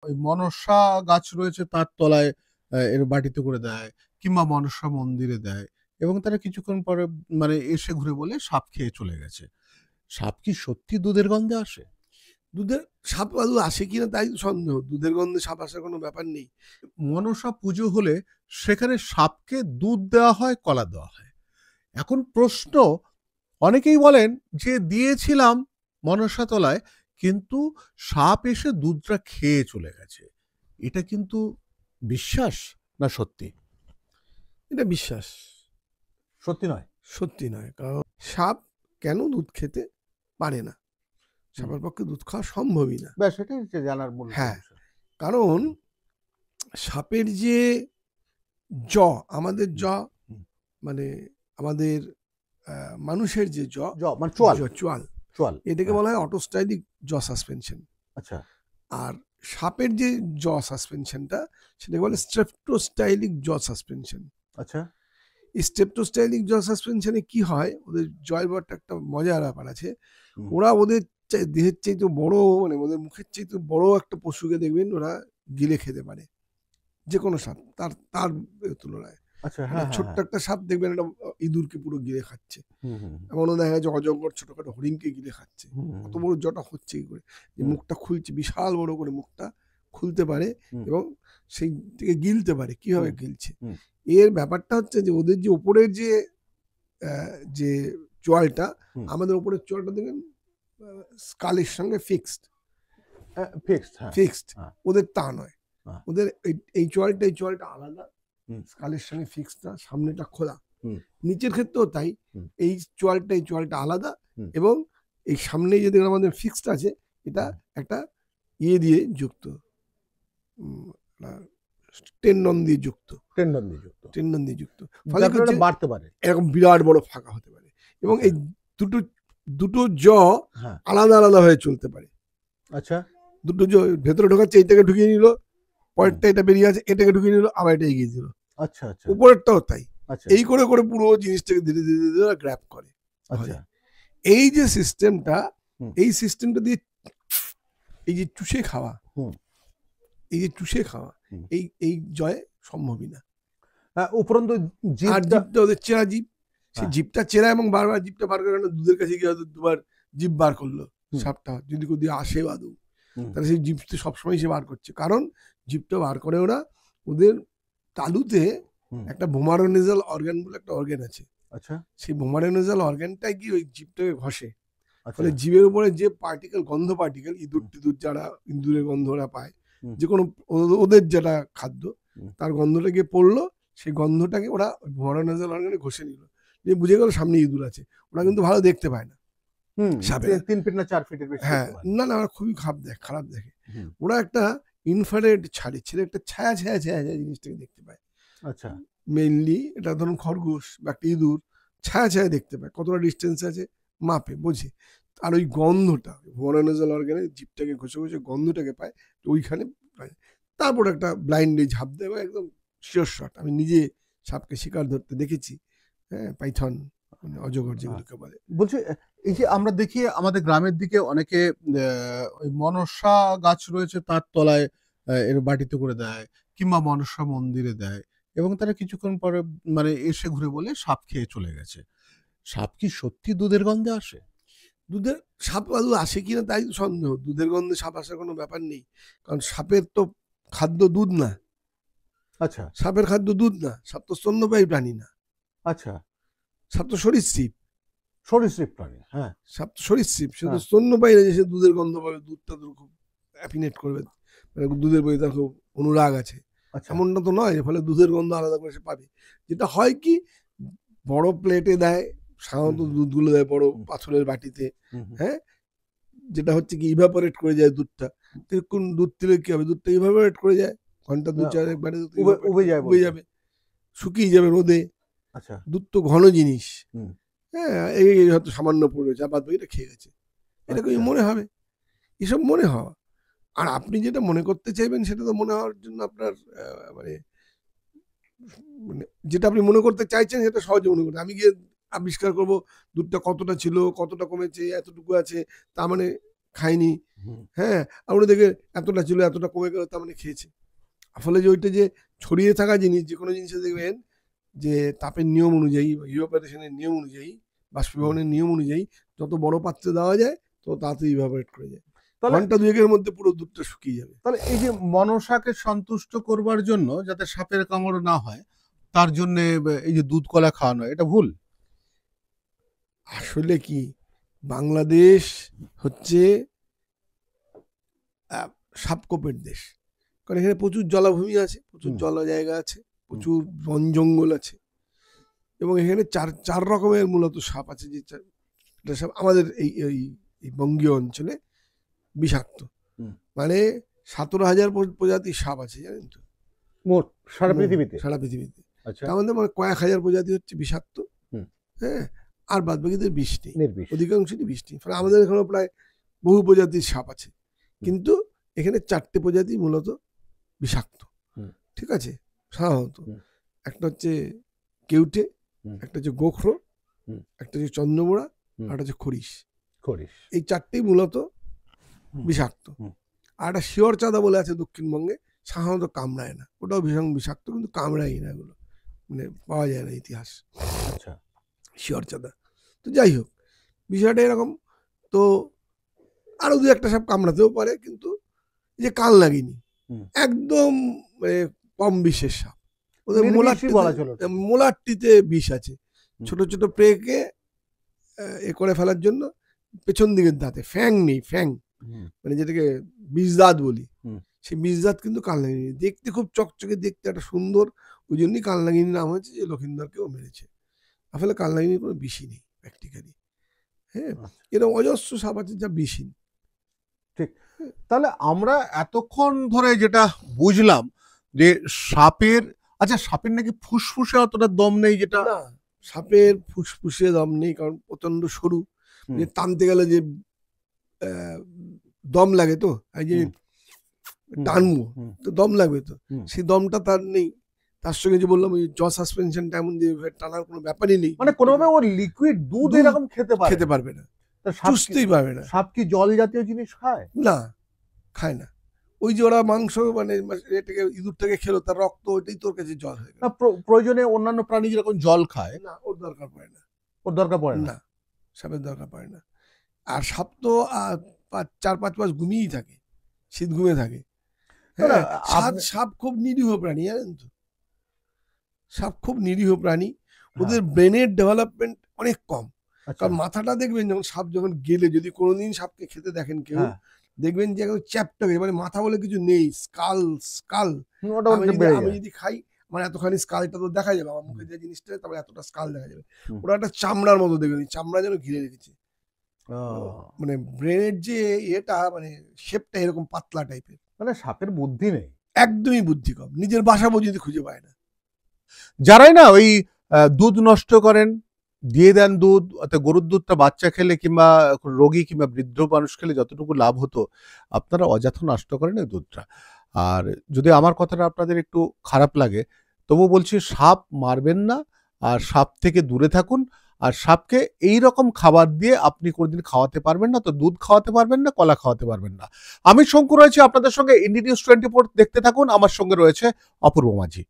ওই মনসা গাছ রয়েছে তার তলায় এর বাটিতে করে দেয়, কিংবা মনসা মন্দিরে দেয়, এবং তারা কিছুক্ষণ পরে এসে ঘুরে বলে সাপ খেয়ে চলে গেছে। সাপ কি সত্যি দুধের গন্ধে আসে? দুধের সাপ আদৌ আসে কিনা তাই সন্দেহ। দুধের গন্ধে সাপ আসার কোনো ব্যাপার নেই। মনসা পুজো হলে সেখানে সাপকে দুধ দেওয়া হয়, কলা দেওয়া হয়। এখন প্রশ্ন, অনেকেই বলেন যে দিয়েছিলাম মনসা তলায়, কিন্তু সাপ এসে দুধটা খেয়ে চলে গেছে। এটা কিন্তু বিশ্বাস না সত্যি? এটা বিশ্বাস, সত্যি নয়। সত্যি নয়। কারণ সাপ কেন দুধ খেতে পারে না? সাপের পক্ষে দুধ খাওয়া সম্ভবই না। ব্যাস, এটাই হচ্ছে জানার মূল সমস্যা। কারণ সাপের যে আমাদের মানে আমাদের মানুষের যে চোয়াল, এটাকে বলা হয় অটোস্টাইলিক জ সাসপেনশন। আচ্ছা। আর সাপের যে জ সাসপেনশনটা সেটাকে বলে স্ট্রেপ্টোস্টাইলিক জ সাসপেনশন। আচ্ছা। এই স্ট্রেপ্টোস্টাইলিক জ সাসপেনশনে কি হয়, ওদের জয়বরটা একটা মজার ব্যাপার আছে। ওরা ওদের দেহের চাইতে বড়, ওদের মুখের চাইতে বড় একটা পশুকে দেখবেন ওরা গিলে খেতে পারে, যে কোনো সাপ তার তুলনায়। আচ্ছা। ছোট্ট একটা সাপ দেখবেন একটা ইঁদুরকে পুরো গিলে খাচ্ছে, এমনও দেখা যায় অজগর ছোটখাটো হরিণকে গিলে খাচ্ছে। কত বড় জটা হচ্ছে কি করে, যে মুখটা খুলছে, বিশাল বড় করে মুখটা খুলতে পারে এবং সেই থেকে গিলতে পারে। কিভাবে গিলছে, এর ব্যাপারটা হচ্ছে যে ওদের যে উপরের যে চোয়ালটা, আমাদের উপরের চোয়ালটা দেখবেন স্কালের সঙ্গে ফিক্সড। ওদের তা নয়, ওদের এই চোয়ালটা আলাদা, স্কালের সঙ্গে ফিক্সড না, সামনেটা খোলা। নিচের ক্ষেত্রেও তাই, এই চোয়ালটা আলাদা, এবং এই সামনে যদি আমাদের ফিক্সড আছে, এটা একটা ইয়ে দিয়ে যুক্ত, টেন্ডন দিয়ে যুক্ত, ফলে বাড়তে পারে, এরকম বিরাট বড় ফাঁকা হতে পারে, এবং এই দুটো জ আলাদা আলাদা হয়ে চলতে পারে। আচ্ছা। দুটো জ ভেতরে ঢোকাচ্ছে, এইটাকে ঢুকিয়ে নিল, পরেরটা এটা বেরিয়ে আছে, এটাকে ঢুকিয়ে নিল, আবার এটা এগিয়ে দিল। আচ্ছা আচ্ছা। উপরেরটাও তাই। এই করে করে পুরো জিনিসটাকে ধীরে ধীরে ধীরে গ্র্যাব করে। এই যে সিস্টেমটা, এই সিস্টেমটা দিয়ে এই যে চুষে খাওয়া, এই জয় সম্ভবই না। উপরন্তু জিভটা ওদের চেরা জিভ, সেই জিভটা চেরা এবং বারবার জিভটা বার করে, দুধের কাছে গিয়ে হয়তো দুবার জিভ বার করলো সাপটা, যদি কোথাও আসে বাদু, তাহলে সেই জিভটা সবসময় সে বার করছে। কারণ জিভটা বার করে ওরা, ওদের তালুতে একটা ভোমারোনেজাল অর্গান বলে একটা অর্গান আছে। আচ্ছা। সেই ভোমারোনেজাল অর্গানটাই কি ওই জিভটাকে ঘষে, ফলে জিভের উপরে যে পার্টিকেল, গন্ধ পার্টিকেল, ইঁদুর যারা ইঁদুরের গন্ধ ওরা পায়, যে কোনো ওদের যেটা খাদ্য, তার গন্ধটা গিয়ে পড়লো, সেই গন্ধটাকে ওরা ভোমারোনেজাল অর্গানে ঘষে নিল, যে বুঝে গেল সামনে ইঁদুর আছে। ওরা কিন্তু ভালো দেখতে পায় না, 3 ফিট না 4 ফিটের বেশি। না, ওরা খুবই খারাপ দেখে। ওরা একটা ইনফ্রারেড ছেড়ে একটা ছায়া ছায়া ছায়া জিনিসটাকে দেখতে পায়। আচ্ছা। মেইনলি এটা ধরুন খরগোশ বা একটা ইঁদুর ছায়া ছায়া দেখতে পায়, কতটা ডিস্টেন্স আছে মাপে বোঝে। আর ওই গন্ধটা ভোমারোনেজাল অর্গানে জিভটাকে ঘষে ঘষে গন্ধটাকে পায়, ওইখানে পায়। তারপর একটা ব্লাইন্ডে ঝাঁপ দেয়, একদম শিওর শট। আমি নিজে সাপকে শিকার ধরতে দেখেছি, পাইথন, অজগর যেগুলোকে বলে। বলছি, এই যে আমরা দেখি আমাদের গ্রামের দিকে অনেকে ওই মনসা গাছ রয়েছে তার তলায় এর বাটিতে করে দেয়, কিংবা মনসা মন্দিরে দেয়, এবং তারা কিছুক্ষণ পরে এসে ঘুরে বলে সাপ খেয়ে চলে গেছে। সাপ কি সত্যি দুধের গন্ধে আসে? দুধের সাপ আদৌ আসে কিনা তাই সন্দেহ। দুধের গন্ধে সাপ আসার কোনো ব্যাপার নেই, কারণ সাপের তো খাদ্য দুধ না। আচ্ছা। সাপের খাদ্য দুধ না, সাপ তো স্তন্যপায়ী প্রাণী না। আচ্ছা। সাপ তো সরীসৃপ প্রাণী। হ্যাঁ, সাপ তো সরীসৃপ, সে তো স্তন্যপায়ী না যে সে দুধের গন্ধ পাবে, দুধটা তো খুব অ্যাপিনেট করবে, দুধের প্রতি তার খুব অনুরাগ আছে, এমনটা তো নয়। ফলে দুধের গন্ধ আলাদা করে সে পাবে। যেটা হয় কি, বড় প্লেটে দেয়, সাধারণত দুধগুলো দেয় বড় পাথরের বাটিতে, যেটা হচ্ছে কি ইভাপোরেট করে যায় দুধটা। কোন দুধ দিলে কি হবে, দুধটা ইভাপোরেট করে যায়, ঘন্টা 2-4 একবারে উবে যাবে, শুকিয়ে যাবে রোদে। আচ্ছা। দুধ তো ঘন জিনিস, এই হয়তো সামান্য পড়েছে, বাদ বাকিটা খেয়ে গেছে, এটা কি মনে হবে? এসব মনে হওয়া। আর আপনি যেটা মনে করতে চাইবেন সেটা তো মনে হওয়ার জন্য আপনার যেটা আপনি মনে করতে চাইছেন সেটা সহজে মনে করতে, আমি গিয়ে আবিষ্কার করবো দুধটা কতটা ছিল, কতটা কমেছে, এতটুকু আছে, তার মানে খায়নি, হ্যাঁ, আর ওরা দেখে এতটা ছিল এতটা কমে গেল তার মানে খেয়েছে। ফলে যে ওইটা যে ছড়িয়ে থাকা জিনিস, যে কোনো জিনিসে দেখবেন যে তাপের নিয়ম অনুযায়ী, ইভাপোরেশনের নিয়ম অনুযায়ী, বাষ্পীভবনের নিয়ম অনুযায়ী যত বড় পাত্রে দেওয়া যায় তত তাড়াতাড়ি ইভাপোরেট করে যায়। ঘন্টা দুয়েকের মধ্যে পুরো দুধটা শুকিয়ে যাবে। তাহলে এই যে মনসাকে সন্তুষ্ট করবার জন্য যাতে সাপের কামড় না হয় তার জন্য এই যে দুধ কলা খাওয়ানো, এটা ভুল? আসলে কি, বাংলাদেশ হচ্ছে সাপকোপের দেশ, কারণ এখানে প্রচুর জলাভূমি আছে, প্রচুর জল জায়গা আছে, প্রচুর বন জঙ্গল আছে, এবং এখানে চার রকমের মূলত সাপ আছে, যে সাপ আমাদের এই বঙ্গীয় অঞ্চলে বিষাক্ত। মানে 17,000 প্রজাতির সাপ আছে, জানেন তো, মোট সারা পৃথিবীতে? সারা পৃথিবীতে। তার মধ্যে মানে কয়েক হাজার প্রজাতি হচ্ছে বিষাক্ত, হ্যাঁ, আর বাদ বাকিদের বিষ নেই, অধিকাংশই বিষ নেই। ফলে আমাদের এখানে প্রায় বহু প্রজাতির সাপ আছে, কিন্তু এখানে 4টে প্রজাতি মূলত বিষাক্ত, ঠিক আছে, সাধারণত। একটা হচ্ছে কেউটে, একটা হচ্ছে গোখরো, একটা হচ্ছে চন্দ্রবোড়া, আর একটা হচ্ছে খরিশ। এই 4টেই মূলত বিষাক্ত। আর একটা শিয়র চাঁদা বলে আছে দক্ষিণবঙ্গে, সাধারণত কামড়ায় না, ওটাও ভীষণ বিষাক্ত, কিন্তু কামড়ায় না, এগুলো মানে পাওয়া যায় না ইতিহাস। আচ্ছা, শিয়র চাঁদা। তো যাই হোক, বিষয়টা এরকম। তো আরো 2-1টা সাপ কামড়াতেও পারে, কিন্তু যে কান লাগেনি, একদম কম বিষের সাপ। ওদের মোলারটিতে বিষ আছে, ছোট ছোট প্রেকে করে ফেলার জন্য পেছন দিকের দাঁতে ফ্যাং নেই, ফ্যাং মানে যেটাকে বিষদাঁত বলি, সেই বিষদাঁত কিন্তু কালনাগিনী। দেখতে খুব চকচকে, দেখতে একটা সুন্দর, ওই জন্যই কালনাগিনী নাম হয়েছে, যে লক্ষিন্দরকেও মেরেছে। আসলে কালনাগিনীর কোনো বিষই নেই প্র্যাকটিক্যালি, হ্যাঁ, এরকম অজস্র সাপ আছে যা বিষহীন। ঠিক। তাহলে আমরা এতক্ষণ ধরে যেটা বুঝলাম যে সাপের, আচ্ছা সাপের নাকি ফুসফুসে অতটা দম নেই, যেটা না, সাপের ফুসফুসে দম নেই, কারণ প্রচন্ড সরু, যে টানতে গেলে যে দম লাগে, তো এই যে টানবো তো দম লাগবে, তো সেই দমটা তার নেই। তার সঙ্গে যে বললাম ওই জ সাসপেনশনটা এমন যে টানার কোনো ব্যাপারই নেই, মানে কোনোভাবে ওর লিকুইড দুধ এরকম খেতে পারবে না, চুষতেই পারবে না। সাপ কি জল জাতীয় জিনিস খায়? না, খায় না। ওই যে ওরা মাংস মানে এটাকে ইঁদুর থেকে খেলো, তার রক্ত, ওইটাই তোর কাছে জল হয়ে গেল। প্রয়োজনে অন্যান্য প্রাণী যেরকম জল খায়, না, ওর দরকার পড়ে না, ওর দরকার পড়ে না, সাপের দরকার পড়ে না। আর সাপ তো 4-5 মাস ঘুমিয়েই থাকে, শীত ঘুমে থাকে। হ্যাঁ, সাপ খুব নিরীহ প্রাণী, জানেন তো, সাপ খুব নিরীহ প্রাণী। ওদের ব্রেনের ডেভেলপমেন্ট অনেক কম, কারণ মাথাটা দেখবেন যখন সাপ যখন গেলে, যদি কোনোদিন সাপকে খেতে দেখেন কেউ, দেখবেন যে একদম চ্যাপ্টা হয়ে, মানে মাথা বলে কিছু নেই, স্কাল। আমি যদি খাই, মানে এতখানি স্কালটা তো দেখা যাবে, আমার মুখে যে জিনিসটা, তারপরে এতটা স্কাল দেখা যাবে। ওরা একটা চামড়ার মতো দেখবেন, চামড়া যেন ঘিরে রেখেছে, মানে ব্রেনের যে এটা, মানে শেপটা এরকম পাতলা টাইপের। মানে সাপের বুদ্ধি নেই, একদমই বুদ্ধি কম, নিজের বাসা পর্যন্ত খুঁজে পায় না। যারাই না ওই দুধ নষ্ট করেন, দিয়ে দেন দুধ, অর্থাৎ গরুর দুধটা বাচ্চা খেলে কিংবা রোগী কিংবা বৃদ্ধ মানুষ খেলে যতটুকু লাভ হতো, আপনারা অযথা নষ্ট করেন এই দুধটা। আর যদি আমার কথাটা আপনাদের একটু খারাপ লাগে, তবু বলছি সাপ মারবেন না, আর সাপ থেকে দূরে থাকুন। আর সাপকে এই রকম খাবার দিয়ে আপনি কোনোদিন খাওয়াতে পারবেন না, তো দুধ খাওয়াতে পারবেন না, কলা খাওয়াতে পারবেন না। আমি শঙ্কু রয়েছি আপনাদের সঙ্গে, ইন্ডি নিউজ 24 দেখতে থাকুন। আমার সঙ্গে রয়েছে অপূর্ব মাঝি।